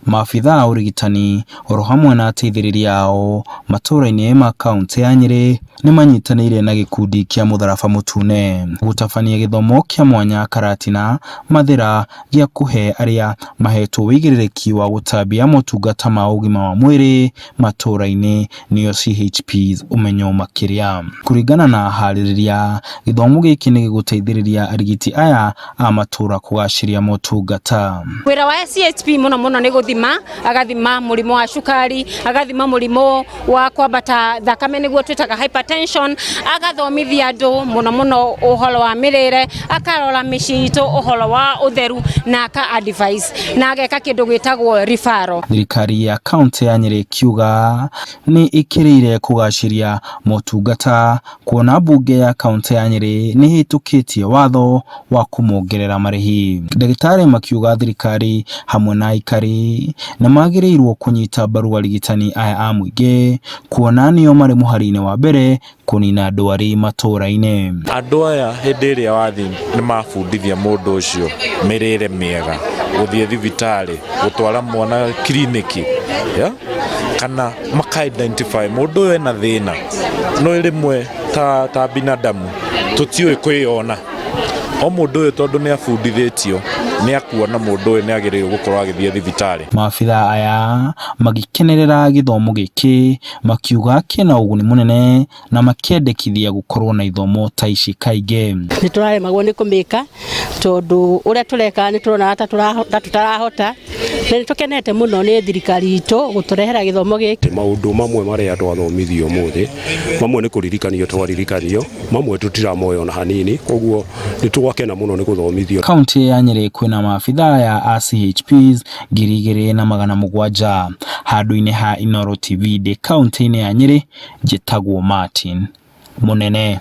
Maabitha a ũrigitani oro hamwe na ateithĩrĩria ao matũũra-inĩ ma kaunti ya Nyeri nĩ manyitanĩire na gĩkundi kĩa mũtharaba mũtune gũtabania gĩthomo kĩa mwanya karatina mathĩra gĩa kũhe arĩa mahetwo wĩigĩrĩrĩki wa gũtambia motungata ma ũgima wa mwĩrĩ matũũra-inĩ nĩyo CHPs ũmenyo makĩria. Kũringana na harĩrĩria, gĩthomo gĩkĩ nĩ gĩgũteithĩrĩria arigiti aya a matũũra kũgacĩria motungata. Wĩra wa CHP mũno nĩ gũthima, agathima mũrimũ wa cukari, agathima mũrimũ wa kwambata thakame nĩguo twĩtaga hypertension, agathomithia andũ mũno ũhoro wa mĩrĩre, akarora mĩciĩ itũ ũhoro wa ũtheru na aka advice na ageka kĩndũ gwĩtagwo referral. Thirikari ya kaunti ya Nyeri kiuga nĩ ĩkĩrĩire kũgacĩria motungata, kuona mbunge ya kaunti ya Nyeri nĩ hĩtũkĩtie watho wa kũmongerera marĩhi. Ndagĩtarĩ makiuga thirikari hamwe na aikari na magĩrĩirwo kũnyita mbaru arigitani aya a mũingĩ, kuona nĩo marĩ mũhari-inĩ wa mbere kũnina ndwari matũũra-inĩ. Andũ aya hĩndĩ ĩrĩa wathi nĩ mabundithia mũndũ ũcio mĩrĩre mĩega, gũthiĩ thibitarĩ, gũtwara mwana kiriniki, kana maka-identify mũndũ ũyũ ena thĩna, no rĩmwe ta binadamu tũtiũĩ kwĩyona. O mũndũ ũyũ tondũ nĩ abundithĩtio nĩ akuona mũndũ ũyũ nĩ agĩrĩirwo gũkorwo agĩthiĩ thibitarĩ. Maabitha aya magĩkenerera gĩthomo gĩkĩ, makiuga kĩna ũguni mũnene na makĩendekithia gũkorwo na ithomo ta ici kaingĩ. Nĩ tũraremagwo nĩ kũmĩka tondũ ũrĩa tũreka nĩ tũrona ta tũtarahota, na nĩ tũkenete mũno nĩ thirikari itũ gũtũrehera gĩthomo gĩkĩ. Maũndũ mamwe marĩa twathomithio ũmũthĩ, mamwe nĩ kũririkanio twaririkanio, mamwe tũtiramoya ona hanini, koguo nĩ twakena mũno nĩ gũthomithio. Kaunti ya Nyeri kwĩna maabitha ya a CHPs 2,700 handũ-inĩ ha Inooro TV kaunti-inĩ ya Nyeri. Njĩtagwo Martin Mũnene.